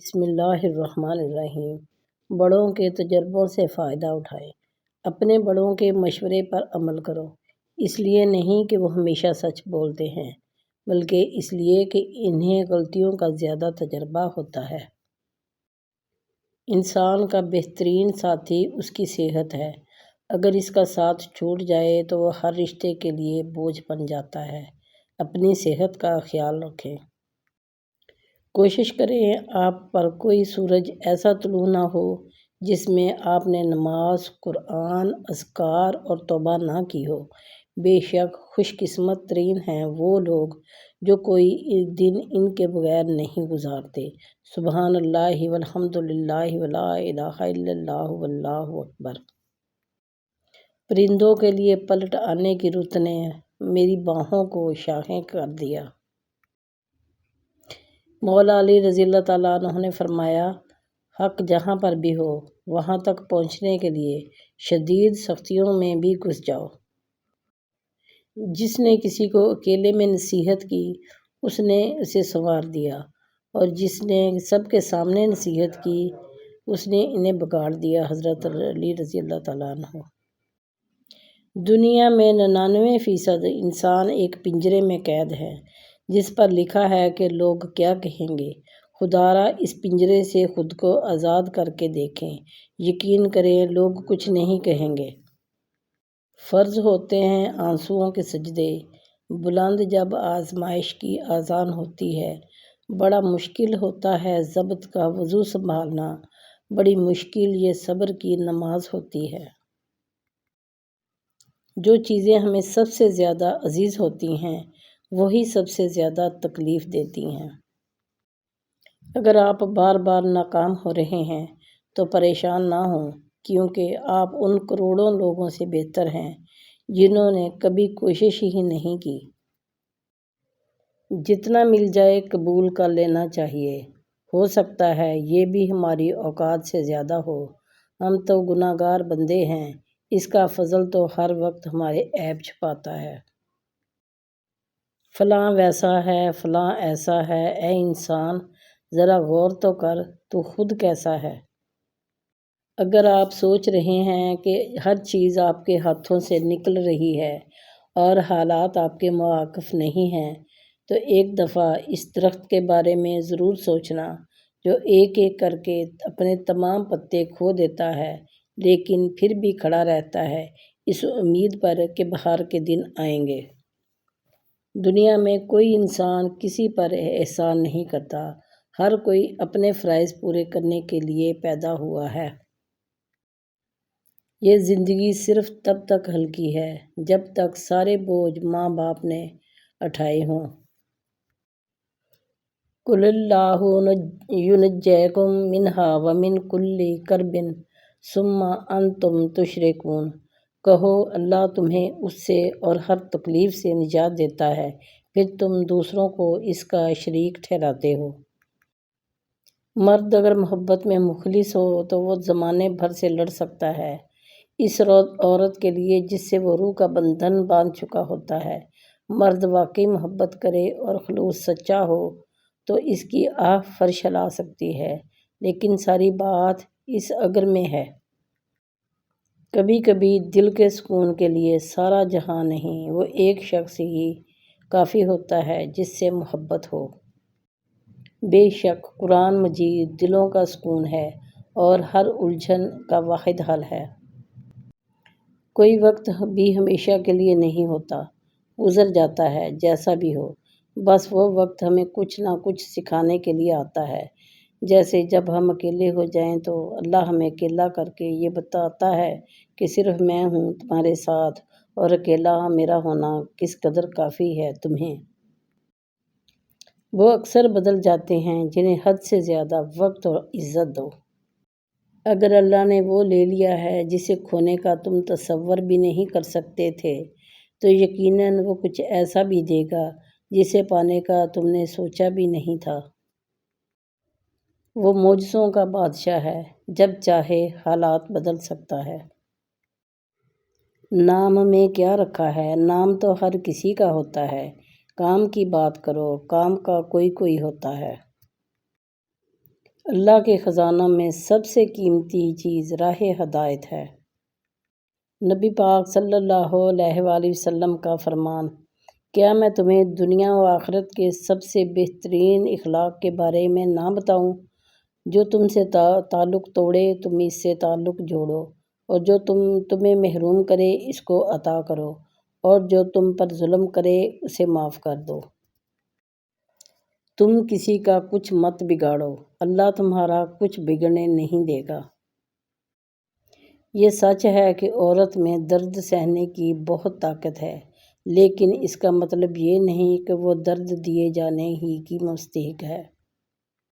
بسم اللہ الرحمن الرحیم۔ بڑوں کے تجربوں سے فائدہ اٹھائیں۔ اپنے بڑوں کے مشورے پر عمل کرو، اس لیے نہیں کہ وہ ہمیشہ سچ بولتے ہیں، بلکہ اس لیے کہ انہیں غلطیوں کا زیادہ تجربہ ہوتا ہے۔ انسان کا بہترین ساتھی اس کی صحت ہے۔ اگر اس کا ساتھ چھوٹ جائے تو وہ ہر رشتے کے لیے بوجھ بن جاتا ہے۔ اپنی صحت کا خیال رکھیں۔ کوشش کریں آپ پر کوئی سورج ایسا طلوع نہ ہو جس میں آپ نے نماز، قرآن، اذکار اور توبہ نہ کی ہو۔ بے شک خوش قسمت ترین ہیں وہ لوگ جو کوئی دن ان کے بغیر نہیں گزارتے۔ سبحان اللہ والحمد للہ ولا الہ الا اللہ واللہ اکبر۔ پرندوں کے لیے پلٹ آنے کی رت نے میری باہوں کو شاخیں کر دیا۔ مولا علی رضی اللہ تعالیٰ عنہ نے فرمایا، حق جہاں پر بھی ہو وہاں تک پہنچنے کے لیے شدید سختیوں میں بھی گھس جاؤ۔ جس نے کسی کو اکیلے میں نصیحت کی اس نے اسے سنوار دیا، اور جس نے سب کے سامنے نصیحت کی اس نے انہیں بگاڑ دیا۔ حضرت علی رضی اللہ تعالیٰ عنہ۔ دنیا میں 99% انسان ایک پنجرے میں قید ہے جس پر لکھا ہے کہ لوگ کیا کہیں گے۔ خدارا اس پنجرے سے خود کو آزاد کر کے دیکھیں، یقین کریں لوگ کچھ نہیں کہیں گے۔ فرض ہوتے ہیں آنسوؤں کے سجدے، بلند جب آزمائش کی اذان ہوتی ہے۔ بڑا مشکل ہوتا ہے ضبط کا وضو سنبھالنا، بڑی مشکل یہ صبر کی نماز ہوتی ہے۔ جو چیزیں ہمیں سب سے زیادہ عزیز ہوتی ہیں وہی سب سے زیادہ تکلیف دیتی ہیں۔ اگر آپ بار بار ناکام ہو رہے ہیں تو پریشان نہ ہوں، کیونکہ آپ ان کروڑوں لوگوں سے بہتر ہیں جنہوں نے کبھی کوشش ہی نہیں کی۔ جتنا مل جائے قبول کر لینا چاہیے۔ ہو سکتا ہے یہ بھی ہماری اوقات سے زیادہ ہو، ہم تو گناہ گار بندے ہیں، اس کا فضل تو ہر وقت ہمارے عیب چھپاتا ہے۔ فلاں ویسا ہے، فلاں ایسا ہے۔ اے انسان ذرا غور تو کر، تو خود کیسا ہے؟ اگر آپ سوچ رہے ہیں کہ ہر چیز آپ کے ہاتھوں سے نکل رہی ہے اور حالات آپ کے مواقف نہیں ہیں تو ایک دفعہ اس درخت کے بارے میں ضرور سوچنا جو ایک ایک کر کے اپنے تمام پتے کھو دیتا ہے لیکن پھر بھی کھڑا رہتا ہے اس امید پر کہ بہار کے دن آئیں گے۔ دنیا میں کوئی انسان کسی پر احسان نہیں کرتا، ہر کوئی اپنے فرائض پورے کرنے کے لیے پیدا ہوا ہے۔ یہ زندگی صرف تب تک ہلکی ہے جب تک سارے بوجھ ماں باپ نے اٹھائے ہوں۔ قُلِ اللّٰهُ يُنَجِّيكُم مِّنْهَا وَمِن كُلِّ كَرْبٍ ثُمَّ أَنتُمْ تُشْرِكُونَ۔ کہو اللہ تمہیں اس سے اور ہر تکلیف سے نجات دیتا ہے، پھر تم دوسروں کو اس کا شریک ٹھہراتے ہو۔ مرد اگر محبت میں مخلص ہو تو وہ زمانے بھر سے لڑ سکتا ہے اس عورت کے لیے جس سے وہ روح کا بندھن باندھ چکا ہوتا ہے۔ مرد واقعی محبت کرے اور خلوص سچا ہو تو اس کی آہ فرش ہلا سکتی ہے، لیکن ساری بات اس اگر میں ہے۔ کبھی کبھی دل کے سکون کے لیے سارا جہاں نہیں، وہ ایک شخص ہی کافی ہوتا ہے جس سے محبت ہو۔ بے شک قرآن مجید دلوں کا سکون ہے اور ہر الجھن کا واحد حل ہے۔ کوئی وقت بھی ہمیشہ کے لیے نہیں ہوتا، گزر جاتا ہے جیسا بھی ہو، بس وہ وقت ہمیں کچھ نہ کچھ سکھانے کے لیے آتا ہے۔ جیسے جب ہم اکیلے ہو جائیں تو اللہ ہمیں اکیلا کر کے یہ بتاتا ہے کہ صرف میں ہوں تمہارے ساتھ اور اکیلا میرا ہونا کس قدر کافی ہے تمہیں۔ وہ اکثر بدل جاتے ہیں جنہیں حد سے زیادہ وقت اور عزت دو۔ اگر اللہ نے وہ لے لیا ہے جسے کھونے کا تم تصور بھی نہیں کر سکتے تھے تو یقیناً وہ کچھ ایسا بھی دے گا جسے پانے کا تم نے سوچا بھی نہیں تھا۔ وہ معجزوں کا بادشاہ ہے، جب چاہے حالات بدل سکتا ہے۔ نام میں کیا رکھا ہے؟ نام تو ہر کسی کا ہوتا ہے۔ کام کی بات کرو، کام کا کوئی کوئی ہوتا ہے۔ اللہ کے خزانوں میں سب سے قیمتی چیز راہ ہدایت ہے۔ نبی پاک صلی اللہ علیہ وآلہ وسلم کا فرمان: کیا میں تمہیں دنیا و آخرت کے سب سے بہترین اخلاق کے بارے میں نہ بتاؤں؟ جو تم سے تعلق توڑے تم اس سے تعلق جوڑو، اور جو تمہیں محروم کرے اس کو عطا کرو، اور جو تم پر ظلم کرے اسے معاف کر دو۔ تم کسی کا کچھ مت بگاڑو، اللہ تمہارا کچھ بگڑنے نہیں دے گا۔ یہ سچ ہے کہ عورت میں درد سہنے کی بہت طاقت ہے، لیکن اس کا مطلب یہ نہیں کہ وہ درد دیے جانے ہی کی مستحق ہے۔